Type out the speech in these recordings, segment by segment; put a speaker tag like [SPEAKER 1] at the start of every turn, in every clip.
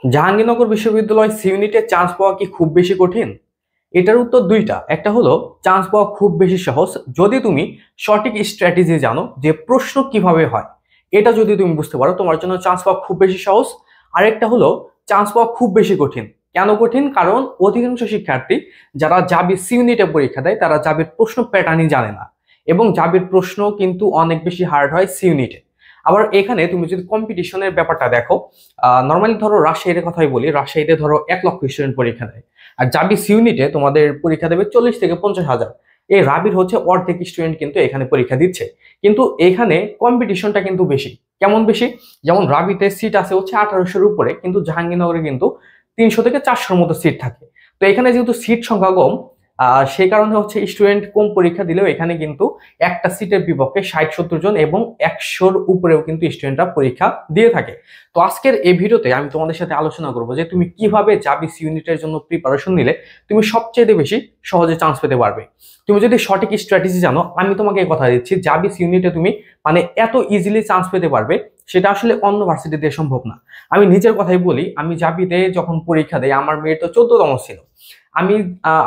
[SPEAKER 1] জাহাঙ্গীরনগর বিশ্ববিদ্যালয় সি ইউনিটে চান্স পাওয়া কি খুব বেশি কঠিন? এটার উত্তর দুইটা। একটা হলো চান্স পাওয়া খুব বেশি সহজ যদি তুমি সঠিক স্ট্র্যাটেজি জানো যে প্রশ্ন কিভাবে হয়। এটা যদি তুমি বুঝতে পারো তোমার জন্য চান্স পাওয়া খুব বেশি সহজ। আরেকটা হলো চান্স পাওয়া খুব বেশি কঠিন। কেন কঠিন? কারণ অধিকাংশ শিক্ষার্থী যারা জাবি সি ইউনিটে পরীক্ষা দেয় তারা জাবির প্রশ্ন প্যাটার্নই জানে না, এবং জাবির প্রশ্ন কিন্তু অনেক বেশি হার্ড হয় সি ইউনিটে। আবার এখানে তুমি যদি কম্পিটিশনের ব্যাপারটা দেখো, নর্মালি ধরো রাজশাহীর কথাই বলি, রাজশাহীতে ধরো 1 লক্ষ স্টুডেন্ট পরীক্ষা দেয়, আর জাবি ইউনিটে তোমাদের পরীক্ষা দেবে 40 থেকে 50 হাজার। এই রাবির হচ্ছে অর্ধেক স্টুডেন্ট কিন্তু এখানে পরীক্ষা দিচ্ছে, কিন্তু এখানে কম্পিটিশনটা কিন্তু বেশি। কেমন বেশি? যেমন রাবিতে সিট আছে হচ্ছে 1800-র উপরে, কিন্তু জাহাঙ্গীরনগরে কিন্তু 300 থেকে 400-র মতো সিট থাকে। তো এখানে যেহেতু সিট সংখ্যা কম, সেই কারণে হচ্ছে স্টুডেন্ট কম পরীক্ষা দিলেও এখানে কিন্তু একটা সিটের বিপক্ষে 60-70 জন এবং 100-র উপরেও কিন্তু স্টুডেন্টরা পরীক্ষা দিয়ে থাকে। তো আজকের এই ভিডিওতে আমি তোমাদের সাথে আলোচনা করবো যে তুমি কিভাবে জাবি সি ইউনিটের জন্য প্রিপারেশন নিলে তুমি সবচেয়ে বেশি সহজে চান্স পেতে পারবে। তুমি যদি সঠিক স্ট্র্যাটেজি জানো, আমি তোমাকে কথা দিচ্ছি জাবি সি ইউনিটে তুমি মানে এত ইজিলি চান্স পেতে পারবে, সেটা আসলে অন্য ভার্সিটিতে সম্ভব না। আমি নিজের কথাই বলি, আমি জাবিতে যখন পরীক্ষা দেই আমার মেয়ের তো 14তম ছিল। আমি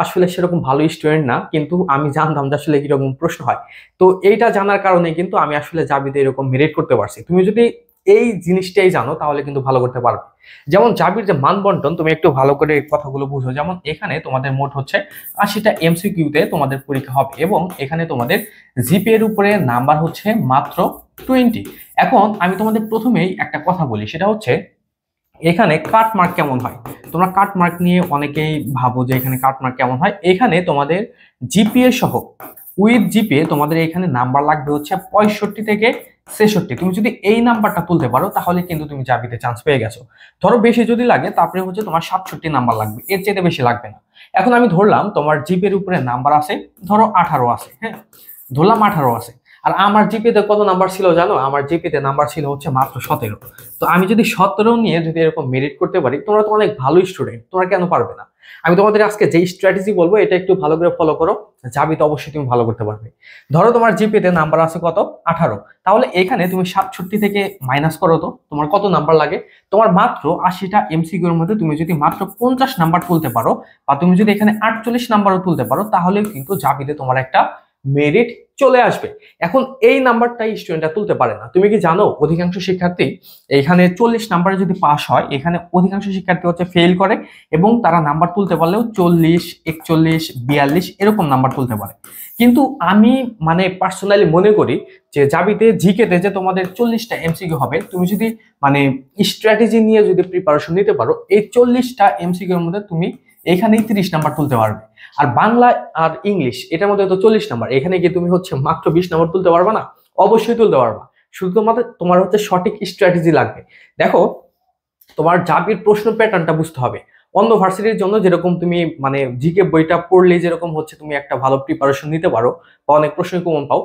[SPEAKER 1] আসলে সেরকম ভালো স্টুডেন্ট না, কিন্তু আমি জানতাম যে আসলে কিরকম প্রশ্ন হয়। তো এইটা জানার কারণে কিন্তু আমি আসলে জাবিতে এরকম মেরিট করতে পারছি। তুমি যদি এই জিনিসটাই জানো তাহলে কিন্তু ভালো করতে পারবে। যেমন জাবির যে মান বন্টন, তুমি একটু ভালো করে এই কথাগুলো বুঝো। যেমন এখানে তোমাদের মোট হচ্ছে 80টা এমসিকিউতে তোমাদের পরীক্ষা হবে, এবং এখানে তোমাদের জিপি এর উপরে নাম্বার হচ্ছে মাত্র 20। এখন আমি তোমাদের প্রথমেই একটা কথা বলি, সেটা হচ্ছে এখানে কাট মার্ক কেমন হয়। তোমরা কাট মার্ক নিয়ে অনেকেই ভাবো যে এখানে কাট মার্ক কেমন হয়। এখানে তোমাদের জিপিএ সহ উইথ জিপিএ তোমাদের এখানে নাম্বার লাগবে হচ্ছে 65 থেকে 66। তুমি যদি এই নাম্বারটা তুলতে পারো তাহলে কিন্তু তুমি জাবিতে চান্স পেয়ে গেছো। ধরো বেশি যদি লাগে তারপরে হচ্ছে তোমার 67 নাম্বার লাগবে, এর চেয়ে বেশি লাগবে না। এখন আমি ধরলাম তোমার জিপিএর উপরে নাম্বার আছে ধরো 18 আছে, হ্যাঁ, ধরলাম 18 আছে। আর আমার জিপিতে কত নাম্বার ছিল জানো? আমার জিপিতে নাম্বার ছিল হচ্ছে মাত্র 17। তো আমি যদি 17 নিয়ে যদি এরকম মেরিট করতে পারি, তোমরা তো অনেক ভালো স্টুডেন্ট, তোমরা কেন পারবে না? আমি তোমাদের আজকে যে স্ট্র্যাটেজি বলবো এটা একটু ভালো করে ফলো করো, জাবিতে অবশ্যই তুমি ভালো করতে পারবে। ধরো তোমার জিপিতে নাম্বার আছে কত? 18। তাহলে এখানে তুমি 67 থেকে মাইনাস করো, তো তোমার কত নাম্বার লাগে? তোমার মাত্র 80টা এমসিকিউ এর মধ্যে তুমি যদি মাত্র 50 নাম্বার তুলতে পারো, বা তুমি যদি এখানে 48 নাম্বারও তুলতে পারো, তাহলে কিন্তু জাবিতে তোমার একটা মেরিট চলে আসবে। এখন এই নাম্বারটাই স্টুডেন্টরা তুলতে পারে না। তুমি কি জানো অধিকাংশ শিক্ষার্থী এখানে 40 নাম্বারে যদি পাস হয়, এখানে অধিকাংশ শিক্ষার্থী হচ্ছে ফেল করে, এবং তারা নাম্বার তুলতে পারলেও 40, 41, 42 এরকম নাম্বার তুলতে পারে। কিন্তু আমি মানে পার্সোনালি মনে করি যে জাবিতে জিকেতে যে তোমাদের 40টা এমসিকিউ হবে, তুমি যদি মানে স্ট্র্যাটেজি নিয়ে যদি প্রিপারেশন নিতে পারো, এই 40টা এমসিকিউ এর মধ্যে তুমি এখানেই 30 নাম্বার তুলতে পারবে। আর বাংলা আর ইংলিশ এটার মধ্যে তো 40 নাম্বার, এখানে কি তুমি হচ্ছে মাত্র 20 নাম্বার তুলতে পারবা না? অবশ্যই তুলতে পারবা। শুধু তোমার হচ্ছে সঠিক স্ট্র্যাটেজি লাগবে। দেখো, তোমার জাবির প্রশ্ন প্যাটার্নটা বুঝতে হবে। অন্য ভার্সিটির জন্য যেরকম তুমি মানে জিকে বইটা পড়লে যেরকম হচ্ছে তুমি একটা ভালো প্রিপারেশন নিতে পারো বা অনেক প্রশ্ন কমন পাও,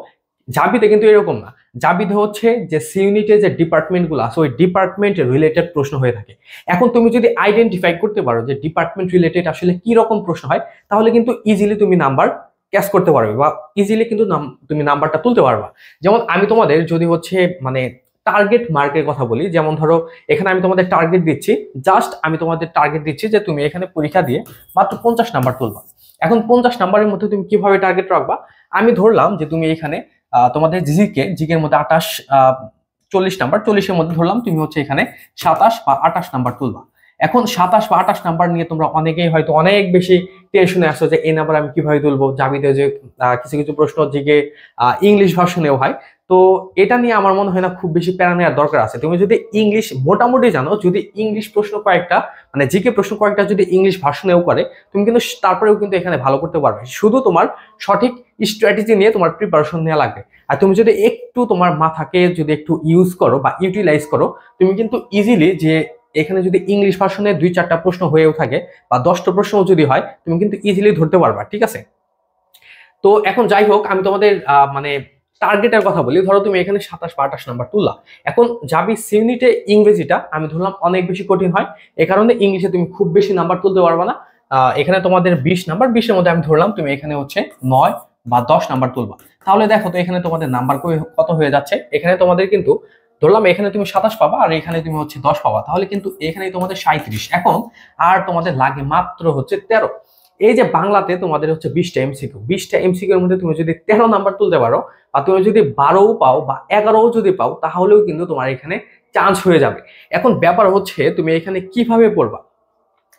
[SPEAKER 1] জাবিতে কিন্তু এরকম না। জাবিতে হচ্ছে যে সি ইউনিটে যে ডিপার্টমেন্ট গুলো আছে ওই ডিপার্টমেন্ট রিলেটেড প্রশ্ন হয়ে থাকে। এখন তুমি যদি আইডেন্টিফাই করতে পারো যে ডিপার্টমেন্ট রিলেটেড আসলে কি রকম প্রশ্ন হয়, তাহলে কিন্তু ইজিলি তুমি নাম্বার ক্যাচ করতে পারবে, বা ইজিলি কিন্তু তুমি নাম্বারটা তুলতে পারবা। যেমন আমি তোমাদের যদি হচ্ছে মানে টার্গেট মার্কের কথা বলি, যেমন ধরো এখানে আমি তোমাদের টার্গেট দিচ্ছি, জাস্ট আমি তোমাদের টার্গেট দিচ্ছি যে তুমি এখানে পরীক্ষা দিয়ে মাত্র 50 নাম্বার তুলবা। এখন 50 নাম্বারের মধ্যে তুমি কিভাবে টার্গেট রাখবা? আমি ধরলাম যে তুমি এখানে তোমাদের জিকের মধ্যে 28, 40 নাম্বার, 40-এর মধ্যে ধরলাম তুমি হচ্ছে এখানে 27 বা 28 নাম্বার তুলবা। এখন 27 বা 28 নাম্বার নিয়ে তোমরা অনেকেই হয়তো অনেক বেশি টেনশনে আসো যে এই নাম্বার আমি কিভাবে তুলবো। জাবিতে যে কিছু কিছু প্রশ্ন জিকে ইংলিশ ভার্সনেও হয়, তো এটা নিয়ে আমার মনে হয় না খুব বেশি প্যারা নেওয়ার দরকার আছে। তুমি যদি ইংলিশ মোটামুটি জানো, যদি ইংলিশ প্রশ্ন কয়েকটা মানে জিকে প্রশ্ন কয়েকটা যদি ইংলিশ ভার্সনেও করে, তুমি কিন্তু তারপরেও কিন্তু এখানে ভালো করতে পারবে। শুধু তোমার সঠিক স্ট্র্যাটেজি নিয়ে তোমার প্রিপারেশন নেওয়া লাগবে। আর তুমি যদি একটু তোমার মাথাকে যদি একটু ইউজ করো বা ইউটিলাইজ করো, তুমি কিন্তু ইজিলি যে এখানে যদি ইংলিশ ভার্সনে 2-4টা প্রশ্ন হয়েও থাকে বা 10টা প্রশ্নও যদি হয়, তুমি কিন্তু ইজিলি ধরতে পারবা। ঠিক আছে? তো এখন যাই হোক, আমি তোমাদের মানে টার্গেটের কথা বলি। ধরো তুমি এখানে 27 বা 28 নাম্বার তুললা। এখন জাবি ইউনিটে ইংরেজিটা আমি ধরলাম অনেক বেশি কঠিন হয়, এ কারণে ইংলিশে তুমি খুব বেশি নাম্বার তুলতে পারবা না। এখানে তোমাদের 20 নাম্বার, 20-এর মধ্যে আমি ধরলাম তুমি এখানে হচ্ছে 9 বা 10 নাম্বার তুলবা। তাহলে দেখো তো এখানে তোমাদের নাম্বার কত হয়ে যাচ্ছে। এখানে তোমাদের কিন্তু ধরলাম এখানে তুমি 27 পাবা আর এখানে তুমি হচ্ছে 10 পাবা, তাহলে কিন্তু এখানেই তোমাদের 37। এখন আর তোমাদের লাগে মাত্র হচ্ছে 13। এই যে বাংলাতে তোমাদের হচ্ছে 20টা এমসিকিউ, 20টা এমসিকিউ এর মধ্যে তুমি যদি 13 নাম্বার তুলতে পারো আর তুমি যদি 12ও পাও বা 11ও যদি পাও, তাহলেও কিন্তু তোমার এখানে চান্স হয়ে যাবে। এখন ব্যাপার হচ্ছে তুমি এখানে কিভাবে পড়বা।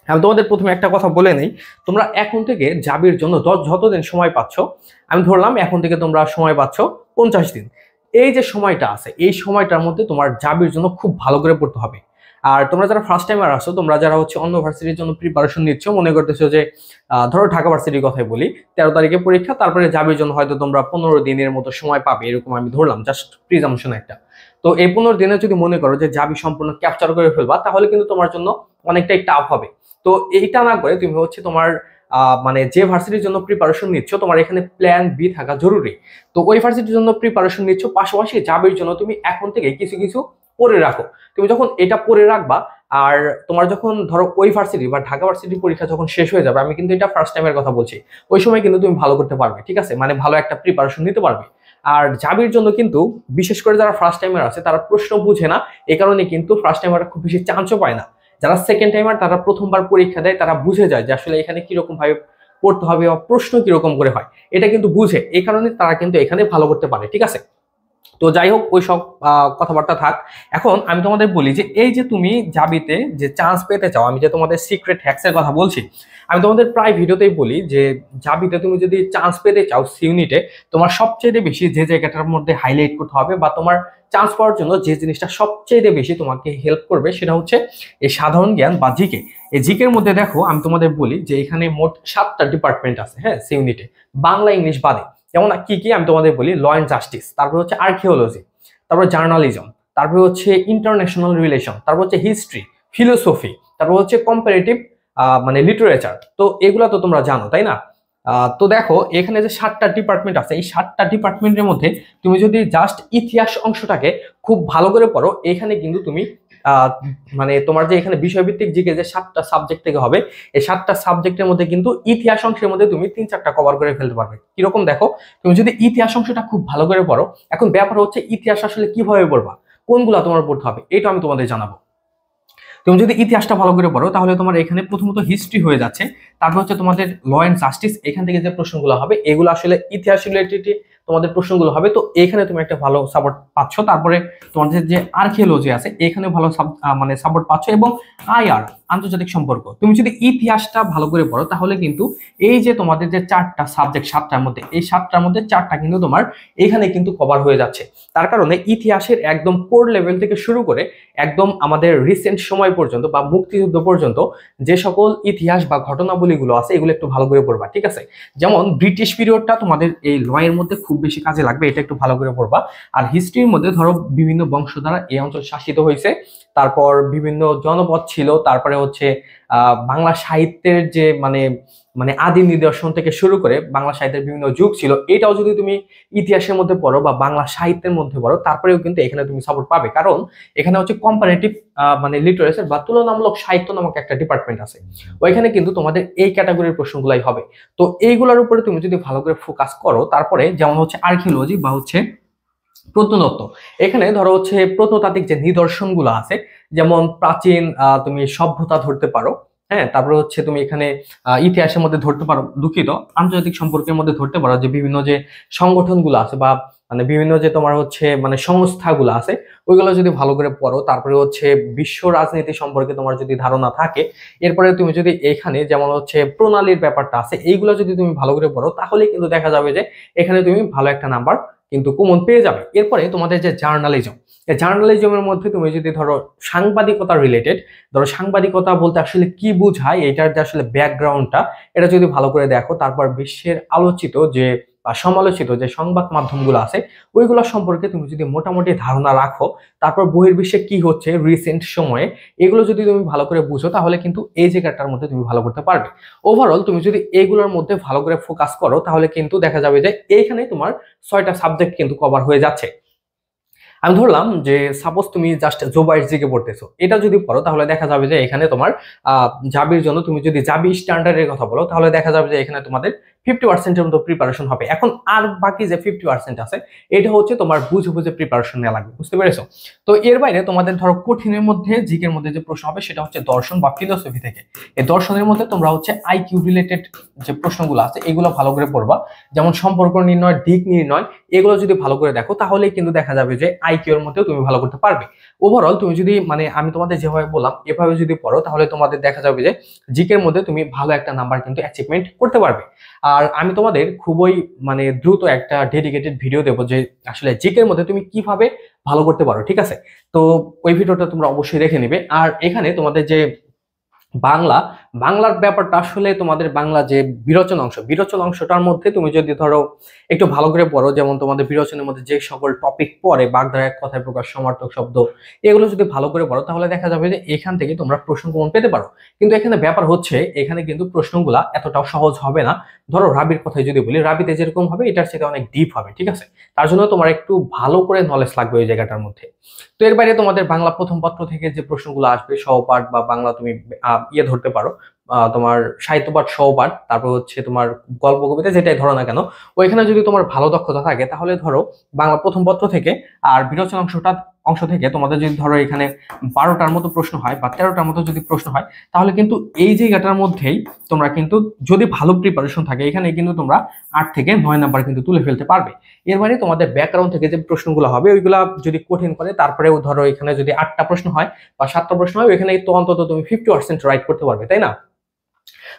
[SPEAKER 1] আমি তোমাদের প্রথমে একটা কথা বলে নেই, তোমরা এখন থেকে জাবির জন্য যতদিন সময় পাচ্ছ, আমি ধরলাম এখন থেকে তোমরা সময় পাচ্ছ 50 দিন। এই যে সময়টা আছে, এই সময়টার মধ্যে তোমার জাবির জন্য খুব ভালো করে পড়তে হবে। আর তোমরা যারা ফার্স্ট টাইমার আসো, তোমরা যারা হচ্ছে অন্য ভার্সিটির জন্য প্রিপারেশন নিচ্ছ, মনে করতেছো যে ধরো ঢাকা ভার্সিটির কথাই বলি, 13 তারিখে পরীক্ষা, তারপরে জাবির জন্য হয়তো তোমরা 15 দিনের মতো সময় পাবে, এরকম আমি ধরলাম, জাস্ট প্রিজাম্পশন একটা। তো এই 15 দিনে যদি মনে করো যে জাবি সম্পূর্ণ ক্যাপচার করে ফেলবা, তাহলে কিন্তু তোমার জন্য অনেকটাই টাফ হবে। তো এইটা না করে তুমি হচ্ছে তোমার মানে যে ভার্সিটির জন্য প্রিপারেশন নিচ্ছ, তোমার এখানে প্ল্যান বি থাকা জরুরি। তো ওই ভার্সিটির জন্য প্রিপারেশন নিচ্ছ, পাশাপাশি জাবির জন্য তুমি এখন থেকে কিছু কিছু পড়ে রাখো। তুমি যখন এটা পড়ে রাখবা, আর তোমার যখন ধরো ওই ভার্সিটি বা ঢাকা ভার্সিটির পরীক্ষা যখন শেষ হয়ে যাবে, আমি কিন্তু এটা ফার্স্ট টাইমের কথা বলছি, ওই সময় কিন্তু তুমি ভালো করতে পারবে, ঠিক আছে, মানে ভালো একটা প্রিপারেশন নিতে পারবে। আর জাবির জন্য কিন্তু বিশেষ করে যারা ফার্স্ট টাইমার আছে, তারা প্রশ্ন বুঝে না, এই কারণে কিন্তু ফার্স্ট টাইমাররা খুব বেশি চান্সও পায় না। যারা সেকেন্ড টাইমার, তারা প্রথমবার পরীক্ষা দেয়, তারা বুঝে যায় যে আসলে এখানে কিরকম ভাবে পড়তে হবে বা প্রশ্ন কিরকম করে হয়, এটা কিন্তু বুঝে, এই কারণে তারা কিন্তু এখানে ভালো করতে পারে, ঠিক আছে। তো যাই হোক, ওই সব কথাবার্তা থাক। এখন আমি তোমাদের বলি যে এই যে তুমি জাবিতে যে চান্স পেতে চাও, আমি যে তোমাদের সিক্রেট হ্যাকসের কথা বলছি, আমি তোমাদের প্রায় ভিডিওতেই বলি যে জাবিতে তুমি যদি চান্স পেতে চাও সি ইউনিটে, তোমার সবচেয়ে বেশি যে জায়গাটার মধ্যে হাইলাইট করতে হবে বা তোমার চান্স পাওয়ার জন্য যে জিনিসটা সবচেয়ে বেশি তোমাকে হেল্প করবে, সেটা হচ্ছে এই সাধারণ জ্ঞান বা জিকে। এই জিকের মধ্যে দেখো, আমি তোমাদের বলি যে এখানে মোট 7টা ডিপার্টমেন্ট আছে, হ্যাঁ, সি ইউনিটে, বাংলা ইংলিশ বাদে। যেমন কি কি আমি তোমাদের বলি, ল অ্যান্ড জাস্টিস, তারপর হচ্ছে আর্কিওলজি, তারপর জার্নালিজম, তারপর হচ্ছে ইন্টারন্যাশনাল রিলেশন, তারপর হচ্ছে হিস্ট্রি, ফিলোসফি, তারপর হচ্ছে কম্পারেটিভ মানে লিটারেচার। তো এগুলা তো তোমরা জানো, তাই না? তো দেখো এখানে যে 7টা ডিপার্টমেন্ট আছে, এই 7টা ডিপার্টমেন্টের মধ্যে তুমি যদি জাস্ট ইতিহাস অংশটাকে খুব ভালো করে পড়ো, এখানে কিন্তু তুমি মানে তোমার যে এখানে বিষয়ভিত্তিক জিকে যে 7টা সাবজেক্ট থেকে হবে, এই 7টা সাবজেক্টের মধ্যে কিন্তু ইতিহাস অংশের মধ্যে তুমি 3-4টা কভার করে ফেলতে পারবে। কিরকম দেখো, তুমি যদি ইতিহাস অংশটা খুব ভালো করে পড়ো, এখন ব্যাপার হচ্ছে ইতিহাস আসলে কিভাবে পড়বা, কোনগুলা তোমার পড়তে হবে, এটা আমি তোমাদের জানাবো। তুমি যদি ইতিহাসটা ভালো করে পড়ো, তাহলে তোমার এখানে প্রথমত হিস্ট্রি হয়ে যাচ্ছে, তারপর হচ্ছে তোমাদের ল অ্যান্ড জাস্টিস, এখান থেকে যে প্রশ্নগুলো হবে এগুলো আসলে ইতিহাস রিলেটেড তোমাদের প্রশ্নগুলো হবে, তো এখানে তুমি একটা ভালো সাপোর্ট পাচ্ছ। তারপরে তোমাদের যে আর্কিওলজি আছে, এখানে ভালো মানে সাপোর্ট পাচ্ছ, এবং আইআর, আন্তর্জাতিক সম্পর্ক, তুমি যদি ইতিহাসটা ভালো করে পড়ো, তাহলে কিন্তু এই যে তোমাদের যে 4টা সাবজেক্ট 7টার মধ্যে, এই 7টার মধ্যে 4টা কিন্তু তোমার এখানে কিন্তু কভার হয়ে যাচ্ছে। তার কারণে ইতিহাসের একদম কোর লেভেল থেকে শুরু করে একদম আমাদের রিসেন্ট সময় পর্যন্ত বা মুক্তিযুদ্ধ পর্যন্ত যে সকল ইতিহাস বা ঘটনাবলীগুলো আছে, এগুলো একটু ভালো করে পড়বা, ঠিক আছে। যেমন ব্রিটিশ পিরিয়ডটা তোমাদের এই ল এর মধ্যে খুব বেশি কাজে লাগবে, এটা একটু ভালো করে পড়বা। আর হিস্ট্রির মধ্যে ধরো বিভিন্ন বংশ দ্বারা এই অঞ্চল শাসিত হয়েছে, তারপর বিভিন্ন জনপদ ছিল, তারপরে হচ্ছে বাংলা সাহিত্যের যে মানে মানে আদি নিদর্শন থেকে শুরু করে বাংলা সাহিত্যের বিভিন্ন যুগ ছিল, এটাও যদি তুমি ইতিহাসের মধ্যে পড়ো বা বাংলা সাহিত্যের মধ্যে পড়ো, তারপরেও কিন্তু এখানে তুমি সাপোর্ট পাবে। কারণ এখানে হচ্ছে কম্পারেটিভ মানে লিটারেচার বা তুলনামূলক সাহিত্য নামক একটা ডিপার্টমেন্ট আছে, ওইখানে কিন্তু তোমাদের এই ক্যাটাগরির প্রশ্নগুলাই হবে। তো এইগুলোর উপরে তুমি যদি ভালো করে ফোকাস করো, তারপরে যেমন হচ্ছে আর্কিওলজি বা হচ্ছে প্রত্নতত্ত্ব, এখানে ধরো হচ্ছে প্রত্নতাত্ত্বিক যে নিদর্শনগুলো আছে, যেমন প্রাচীন তুমি সভ্যতা ধরতে পারো, হ্যাঁ, তারপরে হচ্ছে তুমি এখানে ইতিহাসের মধ্যে ধরতে পারো, দুঃখিত, আন্তর্জাতিক সম্পর্কের মধ্যে ধরতে পারো যে বিভিন্ন যে সংগঠনগুলো আছে বা মানে বিভিন্ন যে তোমার হচ্ছে মানে সংস্থাগুলো আছে, ওইগুলো যদি ভালো করে পড়ো, তারপরে হচ্ছে বিশ্ব রাজনীতি সম্পর্কে তোমার যদি ধারণা থাকে, এরপরে তুমি যদি এখানে যেমন হচ্ছে প্রণালীর ব্যাপারটা আছে, এইগুলো যদি তুমি ভালো করে পড়ো, তাহলে কিন্তু দেখা যাবে যে এখানে তুমি ভালো একটা নাম্বার কিন্তু কমন পেয়ে যাবে। এরপরে তোমাদের যে জার্নালিজম, এই জার্নালিজমের মধ্যে তুমি যদি ধরো সাংবাদিকতা রিলেটেড, ধরো সাংবাদিকতা বলতে আসলে কি বোঝায়, এটার যে আসলে ব্যাকগ্রাউন্ডটা, এটা যদি ভালো করে দেখো, তারপর বিশ্বের আলোচিত যে বা সমালোচিত যে সংবাদ মাধ্যমগুলো আছে, ওইগুলো সম্পর্কে তুমি যদি মোটামুটি ধারণা রাখো, তারপর বহির্বিশ্বে কি হচ্ছে রিসেন্ট সময়ে, এগুলো যদি তুমি ভালো করে বুঝো, তাহলে কিন্তু এই জায়গাটার মধ্যে তুমি ভালো করতে পারবে। ওভারঅল তুমি যদি এইগুলোর মধ্যে ভালো করে ফোকাস করো, তাহলে কিন্তু দেখা যাবে যে এইখানে তোমার 6টা সাবজেক্ট কিন্তু কভার হয়ে যাচ্ছে। আমি ধরলাম যে সাপোজ তুমি জাস্ট জোবাইর জিকে পড়তেছো, এটা যদি পড়ো, তাহলে দেখা যাবে যে এখানে তোমার জাবির জন্য তুমি যদি জাবি স্ট্যান্ডার্ডের কথা বলো, তাহলে দেখা যাবে যে এখানে তোমাদের 50%-এর মতো প্রিপারেশন হবে। এখন আর বাকি যে 50% আছে এটা হচ্ছে তোমার বুঝে বুঝে প্রিপারেশন নেওয়া লাগবে, বুঝতে পেরেছো? তো এর বাইরে তোমাদের ধরো কঠিনের মধ্যে জিকের মধ্যে যে প্রশ্ন হবে সেটা হচ্ছে দর্শন বা ফিলোসফি থেকে। এই দর্শনের মধ্যে তোমরা হচ্ছে আইকিউ রিলেটেড যে প্রশ্নগুলো আছে এগুলো ভালো করে পড়বা, যেমন সম্পর্ক নির্ণয়, দিক নির্ণয়, এগুলো যদি ভালো করে দেখো তাহলেই কিন্তু দেখা যাবে যে আইকিউ এর মধ্যেও তুমি ভালো করতে পারবে। ওভারঅল তুমি যদি মানে আমি তোমাদের যেভাবে বললাম এভাবে যদি পড়ো তাহলে তোমাদের দেখা যাবে যে জিকের মধ্যে তুমি ভালো একটা নাম্বার কিন্তু অ্যাচিভমেন্ট করতে পারবে। আর আমি তোমাদের খুবই মানে দ্রুত একটা ডেডিকেটেড ভিডিও দেবো যে আসলে জিকের মধ্যে তুমি কিভাবে ভালো করতে পারো, ঠিক আছে? তো ওই ভিডিওটা তোমরা অবশ্যই দেখে নিবে। আর এখানে তোমাদের যে বাংলার ব্যাপারটা আসলে তোমাদের বাংলা যে বিরোচন অংশটার মধ্যে তুমি যদি ধরো একটু ভালো করে পড়ো, যেমন তোমাদের বিরোচনের মধ্যে যে সকল টপিক পড়ে বাগধারা, এক কথায় প্রকাশ, সমার্থক শব্দ, এগুলো যদি ভালো করে পড়ো তাহলে দেখা যাবে যে এখান থেকে তোমরা প্রশ্ন কমন পেতে পারো। কিন্তু এখানে ব্যাপার হচ্ছে এখানে কিন্তু প্রশ্নগুলা এতটাও সহজ হবে না। ধরো রাবির কথাই যদি বলি, রাবিতে যেরকম হবে এটার সাথে অনেক ডিপ হবে, ঠিক আছে? তার জন্য তোমার একটু ভালো করে নলেজ লাগবে ওই জায়গাটার মধ্যে। তো এর বাইরে তোমাদের বাংলা প্রথম পত্র থেকে যে প্রশ্নগুলো আসবে, সহপাঠ বা বাংলা তুমি ইয়ে ধরতে পারো, তোমার সাহিত্যপাঠ, সহপাঠ, তারপর হচ্ছে তোমার গল্প কবিতা, যেটাই ধরো না কেন, ওইখানে যদি তোমার ভালো দক্ষতা থাকে তাহলে ধরো বাংলা প্রথম পত্র থেকে আর বিরোচন অংশ থেকে তোমাদের যদি ধরো এখানে 12টার মতো প্রশ্ন হয় বা 13টার মতো যদি প্রশ্ন হয় তাহলে কিন্তু এই জায়গাটার মধ্যেই তোমরা কিন্তু যদি ভালো প্রিপারেশন থাকে এখানে কিন্তু তোমরা 8 থেকে 9 নাম্বার কিন্তু তুলে ফেলতে পারবে। এর মানে তোমাদের ব্যাকরণ থেকে যে প্রশ্নগুলো হবে ওইগুলা যদি কঠিন করে তারপরেও ধরো এখানে যদি 8টা প্রশ্ন হয় বা 7টা প্রশ্ন হয় ওইখানে তো অন্তত তুমি 50% রাইট করতে পারবে, তাই না?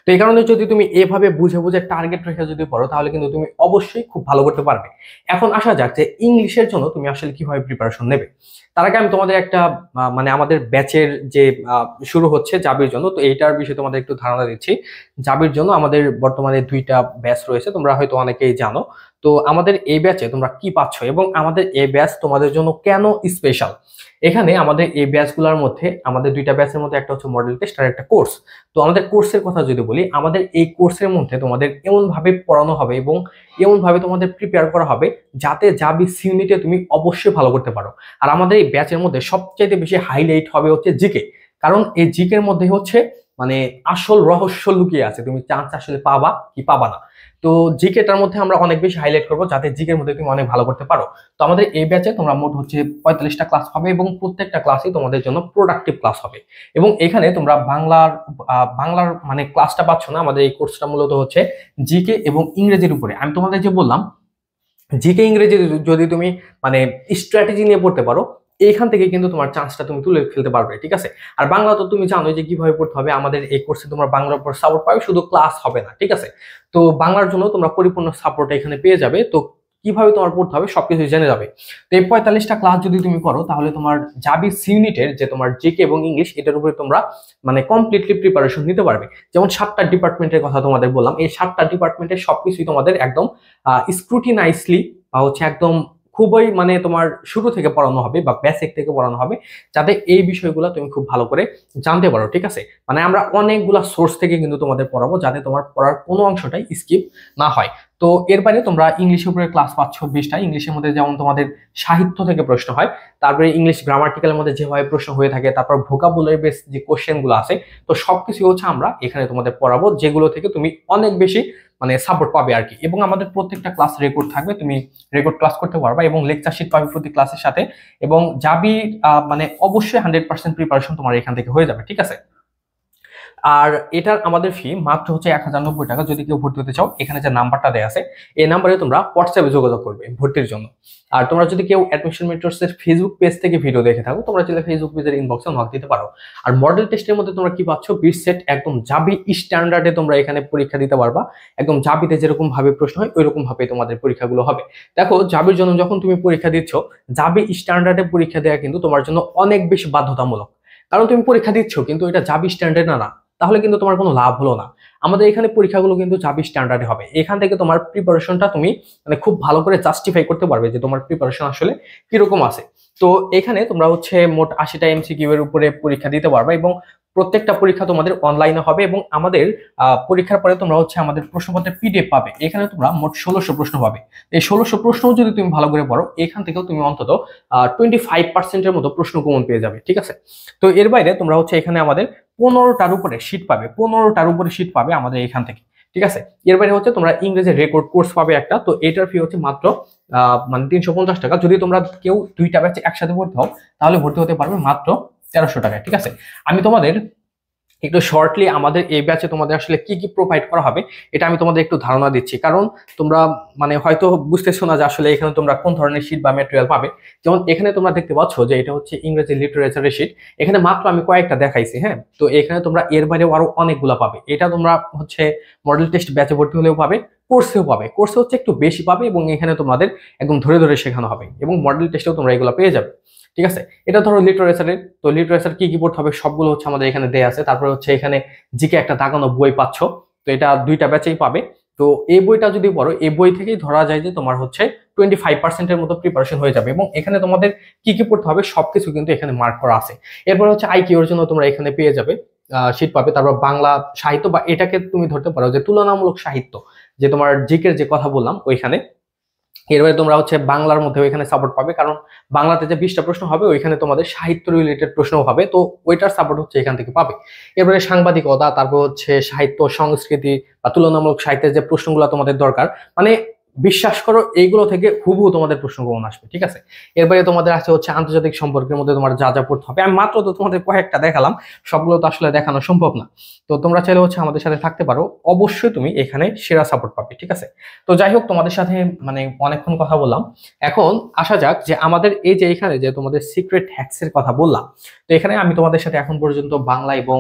[SPEAKER 1] তো এই কারণে যদি তুমি এভাবে বুঝে বুঝে টার্গেট রেখে যদি পড়ো তাহলে কিন্তু তুমি অবশ্যই খুব ভালো করতে পারবে। এখন আসা যাক যে ইংলিশের জন্য তুমি আসলে কিভাবে প্রিপারেশন নেবে। তার আগে আমি তোমাদের একটা মানে আমাদের ব্যাচের যে শুরু হচ্ছে জাবির জন্য, তো এইটার বিষয়ে তোমাদের একটু ধারণা দিচ্ছি। জাবির জন্য আমাদের বর্তমানে 2টা ব্যাচ রয়েছে, তোমরা হয়তো অনেকেই জানো। তো আমাদের এই ব্যাচে তোমরা কি পাচ্ছ এবং আমাদের এই ব্যাচ তোমাদের জন্য কেন স্পেশাল। এখানে আমাদের এই ব্যাচগুলোর মধ্যে আমাদের 2টা ব্যাচের মধ্যে একটা হচ্ছে মডেল টেস্ট আর একটা কোর্স। তো আমাদের কোর্সের কথা যদি বলি, আমাদের এই কোর্সের মধ্যে তোমাদের এমন ভাবে পড়ানো হবে এবং এমন ভাবে তোমাদের প্রিপেয়ার করা হবে যাতে জাবি ইউনিটে তুমি অবশ্যই ভালো করতে পারো। আর আমাদের এই ব্যাচের মধ্যে সবচেয়ে বেশি হাইলাইট হবে হচ্ছে জিকে, কারণ এই জিকের মধ্যে হচ্ছে মানে আসল রহস্য লুকিয়ে আছে, তুমি চান্স আসলে পাবা কি পাবা না। তো জিকেটার মধ্যে আমরা অনেক বেশি হাইলাইট করবো যাতে জিকের মধ্যে তুমি অনেক ভালো করতে পারো। তো আমাদের এই ব্যাচে তোমরা মোট হচ্ছে 45টা ক্লাস হবে এবং প্রত্যেকটা ক্লাসই তোমাদের জন্য প্রোডাক্টিভ ক্লাস হবে। এবং এখানে তোমরা বাংলার মানে ক্লাসটা পাচ্ছ না, আমাদের এই কোর্সটা মূলত হচ্ছে জিকে এবং ইংরেজির উপরে। আমি তোমাদের যে বললাম জিকে ইংরেজি যদি তুমি মানে স্ট্র্যাটেজি নিয়ে পড়তে পারো এইখান থেকে কিন্তু তোমার চান্সটা তুমি তুলে ফেলতে পারবে, ঠিক আছে? আর বাংলা তো তুমি জানো যে কিভাবে পড়তে হবে, আমাদের এই কোর্সে তোমরা বাংলার উপর সাপোর্ট পাবে, শুধু ক্লাস হবে না, ঠিক আছে? তো বাংলার জন্য তোমরা পরিপূর্ণ সাপোর্ট এখানে পেয়ে যাবে। তো কিভাবে তোমার পড়তে হবে সবকিছু জেনে যাবে। তো এই 45টা ক্লাস যদি তুমি করো তাহলে তোমার জাবি ইউনিটের যে তোমার জিকে এবং ইংলিশ এটার উপরে তোমরা মানে কমপ্লিটলি প্রিপারেশন নিতে পারবে। যেমন 7টা ডিপার্টমেন্টের কথা তোমাদের বললাম, এই 7টা ডিপার্টমেন্টের সবকিছুই তোমাদের একদম স্ক্রুটিনাইজলি বা হচ্ছে একদম খুবই মানে তোমার শুরু থেকে পড়ানো হবে বা বেসিক থেকে পড়ানো হবে যাতে এই বিষয়গুলো তুমি খুব ভালো করে জানতে পারো, ঠিক আছে? মানে আমরা অনেকগুলা সোর্স থেকে কিন্তু তোমাদের পড়াবো যাতে তোমার পড়ার কোনো অংশটাই স্কিপ না হয়। তো এর বাইরে তোমরা ইংলিশের উপরে ক্লাস পাচ্ছ 20টা। ইংলিশের মধ্যে যেমন তোমাদের সাহিত্য থেকে প্রশ্ন হয়, তারপরে ইংলিশ গ্রামাটিক্যালের মধ্যে যেভাবে প্রশ্ন হয়ে থাকে, তারপর ভোকাবুলারি বেস যে কোশ্চেনগুলো আছে, তো সবকিছু হচ্ছে আমরা এখানে তোমাদের পড়াবো যেগুলো থেকে তুমি অনেক বেশি মানে সাপোর্ট পাবে আর কি। এবং আমাদের প্রত্যেকটা ক্লাস রেকর্ড থাকবে, তুমি রেকর্ড ক্লাস করতে পারবা এবং লেকচার শিট পাবে প্রতি ক্লাসের সাথে। এবং যাবি মানে অবশ্যই 100% প্রিপারেশন তোমার এখান থেকে হয়ে যাবে, ঠিক আছে? আর এটার আমাদের ফি মাত্র হচ্ছে 1090 টাকা। যদি কেউ ভর্তি হতে চাও এখানে যে নাম্বারটা দেওয়া আছে এই নাম্বারে তোমরা হোয়াটসঅ্যাপে যোগাযোগ করবে ভর্তির জন্য। আর তোমরা যদি কেউ অ্যাডমিশন মেন্টরস এর ফেসবুক পেজ থেকে ভিডিও দেখে থাকো তোমরা চাইলে ফেসবুক পেজের ইনবক্সে নক দিতে পারো। আর মডেল টেস্টের মধ্যে তোমরা কি পাচ্ছ, বিট সেট একদম জাবি স্ট্যান্ডার্ডে তোমরা এখানে পরীক্ষা দিতে পারবা। একদম জাবিতে যেরকম ভাবে প্রশ্ন হয় ওইরকম ভাবে তোমাদের পরীক্ষাগুলো হবে। দেখো জাবির জন্য যখন তুমি পরীক্ষা দিচ্ছ, জাবি স্ট্যান্ডার্ডে পরীক্ষা দেওয়া কিন্তু তোমার জন্য অনেক বেশি বাধ্যতামূলক, কারণ তুমি পরীক্ষা দিচ্ছ কিন্তু এটা জাবি স্ট্যান্ডার্ড না, তাহলে কিন্তু তোমার কোনো লাভ হলো না। আমাদের এখানে পরীক্ষাগুলো কিন্তু জাবি স্ট্যান্ডার্ডে হবে, এখান থেকে তোমার প্রিপারেশনটা তুমি মানে খুব ভালো করে জাস্টিফাই করতে পারবে যে তোমার প্রিপারেশন আসলে কিরকম আছে। তো এখানে তোমরা হচ্ছে মোট 80টা এমসিকিউ এর উপরে পরীক্ষা দিতে পারবে এবং প্রত্যেকটা পরীক্ষা তোমাদের অনলাইনে হবে। এবং আমাদের পরীক্ষার পরে তোমরা হচ্ছে আমাদের প্রশ্নপত্রের পিডিএফ পাবে, এখানে তোমরা মোট 1600 প্রশ্ন পাবে। এই 1600 প্রশ্ন যদি তুমি ভালো করে পড়ো এখান থেকেও তুমি অন্তত 25% মতো প্রশ্ন কমন পেয়ে যাবে, ঠিক আছে? তো এর বাইরে তোমরা হচ্ছে এখানে আমাদের 15টার উপরে শীট পাবে, 15টার উপরে শীট পাবে আমাদের এখান থেকে। ঠিক আছে। এর বাইরে হচ্ছে তোমরা ইংরেজি রেকর্ড কোর্স পাবে একটা, তো এটার ফি হচ্ছে মাত্র মানে 350 টাকা। যদি তোমরা কেউ দুইটা ব্যাচে একসাথে ভর্তি হও তাহলে ভর্তি হতে পারবে মাত্র 1300 টাকায়। ঠিক আছে, আমি তোমাদের একটু শর্টলি আমাদের এই ব্যাচে তোমাদের আসলে কি কি প্রোভাইড করা হবে এটা আমি তোমাদের একটু ধারণা দিচ্ছি, কারণ তোমরা মানে হয়তো বুঝতেছো না যে আসলে এখানে তোমরা কোন ধরনের শীট বা ম্যাটেরিয়াল পাবে। যেমন এখানে তোমরা দেখতে পাচ্ছ যে এটা হচ্ছে ইংরেজি লিটারেচারের শীট, এখানে মাত্র আমি কয়েকটা দেখাইছি। হ্যাঁ, তো এখানে তোমরা এর বাইরেও আরো অনেকগুলো পাবে। এটা তোমরা হচ্ছে মডেল টেস্ট ব্যাচে ভর্তি হলেও পাবে, কোর্সেও পাবে। কোর্সে হচ্ছে একটু বেশি পাবে এবং এখানে তোমাদের একদম ধরে ধরে শেখানো হবে, এবং মডেল টেস্টেও তোমরা এগুলো পেয়ে যাবে। ঠিক আছে, এটা ধরো লিটারেচারের, তো লিটারেচার কি কি পড়তে হবে সবগুলো হচ্ছে আমাদের এখানে দেয়া আছে। তারপরে হচ্ছে এখানে জিকে একটা দাগানো বই পাচ্ছ, তো এটা দুইটা ব্যাচেই পাবে। তো এই বইটা যদি পড়ো, এই বই থেকেই ধরা যায় যে তোমার হচ্ছে 25% মতো প্রিপারেশন হয়ে যাবে, এবং এখানে তোমাদের কি কি পড়তে হবে সবকিছু কিন্তু এখানে মার্ক করা আছে। এরপর হচ্ছে আইকিউর জন্য তোমরা এখানে পেয়ে যাবে শীট পাবে। তারপর বাংলা সাহিত্য, বা এটাকে তুমি ধরতে পারো যে তুলনামূলক সাহিত্য, যে তোমার জিকের যে কথা বললাম ওইখানে। এরপরে তোমরা হচ্ছে বাংলার মধ্যে ওইখানে সাপোর্ট পাবে, কারণ বাংলাতে যে 20টা প্রশ্ন হবে ওইখানে তোমাদের সাহিত্য রিলেটেড প্রশ্নও হবে, তো ওইটার সাপোর্ট হচ্ছে এখান থেকে পাবে। এরপরে সাংবাদিকতা, তারপর হচ্ছে সাহিত্য সংস্কৃতি বা তুলনামূলক সাহিত্যের যে প্রশ্নগুলো তোমাদের দরকার, মানে বিশ্বাস করো এইগুলো থেকে হুবহু তোমাদের প্রশ্ন কমন আসবে। ঠিক আছে, এরপরে তোমাদের আছে হচ্ছে আন্তর্জাতিক সম্পর্কের মধ্যে তোমার যা যা পড়তে হবে, আমি মাত্র তো তোমাদের কয়েকটা দেখালাম, সবগুলো তো আসলে দেখানো সম্ভব না। তো তোমরা চাইলে হচ্ছে আমাদের সাথে থাকতে পারো, অবশ্যই তুমি এখানে সেরা সাপোর্ট পাবে। ঠিক আছে, তো যাই হোক তোমাদের সাথে মানে অনেকক্ষণ কথা বললাম, এখন আসা যাক যে আমাদের এই যে এখানে যে তোমাদের সিক্রেট হ্যাকস এর কথা বললাম, তো এখানে আমি তোমাদের সাথে এখন পর্যন্ত বাংলা এবং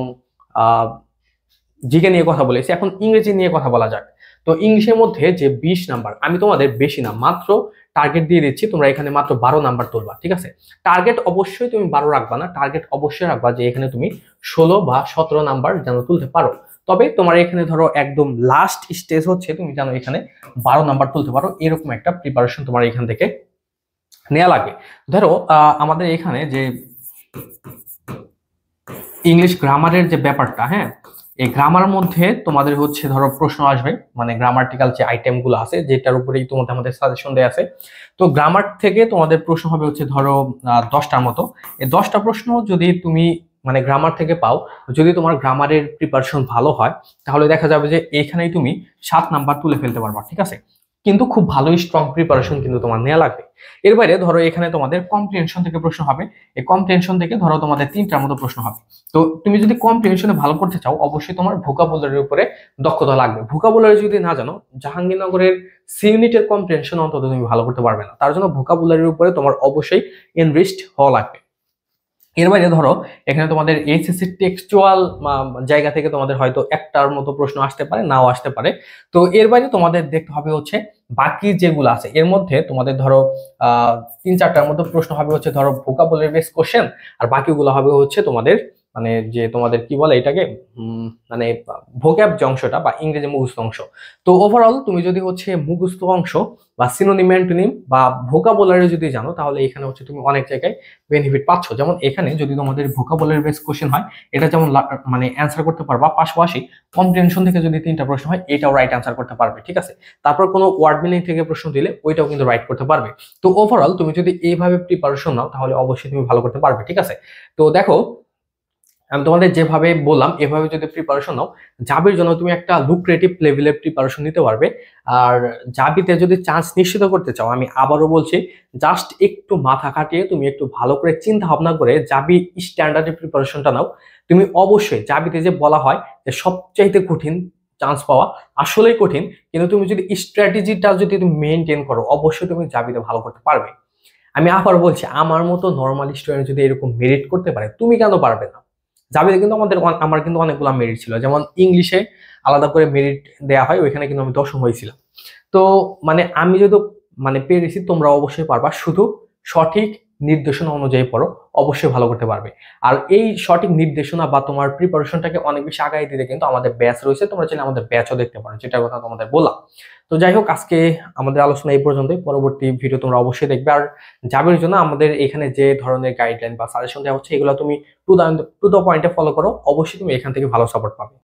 [SPEAKER 1] জিকে নিয়ে কথা বলেছি, এখন ইংরেজি নিয়ে কথা বলা যাক। তো ইংলিশের মধ্যে যে 20 নাম্বার, আমি তোমাদের বেশি না মাত্র টার্গেট দিয়ে দিচ্ছি, তোমরা এখানে মাত্র 12 নাম্বার তুলবা। ঠিক আছে, টার্গেট অবশ্যই তুমি 12 রাখবা না, টার্গেট অবশ্যই রাখবা যে এখানে তুমি 16 বা 17 নাম্বার যেন তুলতে পারো। তবে তোমার এখানে ধরো একদম লাস্ট স্টেজ হচ্ছে তুমি যেন এখানে 12 নাম্বার তুলতে পারো, এরকম একটা প্রিপারেশন তোমার এখান থেকে নেওয়া লাগে। ধরো আমাদের এখানে যে ইংলিশ গ্রামারের যে ব্যাপারটা, হ্যাঁ, এই গ্রামার মধ্যে তোমাদের হচ্ছে ধরো প্রশ্ন আসবে, মানে গ্রামার্টিক্যাল যে আইটেম গুলো আছে যেটার উপরেই তোমাদের আমাদের সাজেশন দেওয়া আছে। তো গ্রামার থেকে তোমাদের প্রশ্ন হবে হচ্ছে ধরো 10টার মতো। এই 10টা প্রশ্ন যদি তুমি মানে গ্রামার থেকে পাও, যদি তোমার গ্রামারের প্রিপারেশন ভালো হয়, তাহলে দেখা যাবে যে এইখানেই তুমি 7 নাম্বার তুলে ফেলতে পারবা। ঠিক আছে, কিন্তু খুব ভালোই স্ট্রং প্রিপারেশন কিন্তু তোমার নেওয়া লাগবে। এর বাইরে ধরো এখানে তোমাদের কম্প্রিহেনশন থেকে প্রশ্ন হবে, এই কম্প্রিহেনশন থেকে ধরো তোমাদের 3টার মতো প্রশ্ন হবে। তো তুমি যদি কম্প্রিহেনশনে ভালো করতে চাও, অবশ্যই তোমার ভোকাবুলারির উপরে দক্ষতা লাগবে। ভোকাবুলারি যদি না জানো, জাহাঙ্গীরনগরের সি ইউনিটের কম্প্রিহেনশন অন্তত তুমি ভালো করতে পারবে না, তার জন্য ভোকাবুলারির উপরে তোমার অবশ্যই এনরিচড হওয়া লাগবে। এর বাইরে ধরো এখানে তোমাদের এইচএসসি টেক্সচুয়াল জায়গা থেকে তোমাদের হয়তো একটার মতো প্রশ্ন আসতে পারে, নাও আসতে পারে। তো এর বাইরে তোমাদের দেখতে হবে হচ্ছে বাকি যেগুলো আছে এর মধ্যে তোমাদের ধরো 3-4টার মতো প্রশ্ন হবে হচ্ছে ধরো ভোকাবুলারি বেস কোশ্চেন, আর বাকিগুলো হবে হচ্ছে তোমাদের মানে যে তোমাদের কি বলে এটাকে মানে ভোক্যাব যে অংশটা বা ইংরেজি মুখস্থ অংশ। তো ওভারঅল তুমি যদি হচ্ছে মুখস্থ অংশ বা সিনোনিম অ্যান্টোনিম বা ভোকাবুলারি যদি জানো, তাহলে এখানে হচ্ছে তুমি অনেক জায়গায় বেনিফিট পাচ্ছ। যেমন এখানে যদি তোমাদের ভোকাবুলারি বেস কোশ্চেন হয়, এটা যেমন মানে অ্যান্সার করতে পারবা, পাশাপাশি কম্প্রিহেনশন থেকে যদি 3টা প্রশ্ন হয় এটাও রাইট অ্যান্সার করতে পারবে। ঠিক আছে, তারপর কোনো ওয়ার্ড মিনিং থেকে প্রশ্ন দিলে ওইটাও কিন্তু রাইট করতে পারবে। তো ওভারঅল তুমি যদি এইভাবে প্রিপারেশন নাও তাহলে অবশ্যই তুমি ভালো করতে পারবে। ঠিক আছে, তো দেখো আমি তোমাদের যেভাবে বললাম এভাবে যদি প্রিপারেশন নাও, জাবির জন্য তুমি একটা লুক্রেটিভ লেভেলের প্রিপারেশন নিতে পারবে। আর জাবিতে যদি চান্স নিশ্চিত করতে চাও, আমি আবারও বলছি, জাস্ট একটু মাথা খাটিয়ে তুমি একটু ভালো করে চিন্তা ভাবনা করে জাবি স্ট্যান্ডার্ডের প্রিপারেশনটা নাও। তুমি অবশ্যই জাবিতে যে বলা হয় যে সবচাইতে কঠিন চান্স পাওয়া, আসলেই কঠিন, কিন্তু তুমি যদি স্ট্র্যাটেজিটা যদি তুমি মেনটেন করো, অবশ্যই তুমি জাবিতে ভালো করতে পারবে। আমি আবার বলছি, আমার মতো নর্মাল স্টুডেন্ট যদি এরকম মেরিট করতে পারে, তুমি কেন পারবে না? জাবিতে কিন্তু আমার কিন্তু অনেকগুলো মেরিট ছিল, যেমন ইংলিশে আলাদা করে মেরিট দেওয়া হয়, ওইখানে কিন্তু আমি 10ম হয়েছিলাম। তো মানে আমি যদি মানে পেরেছি, তোমরা অবশ্যই পারবা, শুধু সঠিক নির্দেশনা অনুযায়ী পড়ো, অবশ্যই ভালো করতে পারবে। আর এই সঠিক নির্দেশনা বা তোমার প্রিপারেশনটাকে অনেক বেশি আগায় দিতে কিন্তু আমাদের ব্যাচ রয়েছে, তোমরা চাইলে আমাদের ব্যাচও দেখতে পারো, যেটার কথা তোমাদের বললাম। তো যাই হোক, আজকে আমাদের আলোচনা এই পর্যন্তই, পরবর্তী ভিডিও তোমরা অবশ্যই দেখবে। আর জাবির জন্য আমাদের এখানে যে ধরনের গাইডলাইন বা সাজেশন দেওয়া হচ্ছে, এগুলো তুমি টু দ্য পয়েন্টে ফলো করো, অবশ্যই তুমি এখান থেকে ভালো সাপোর্ট পাবে।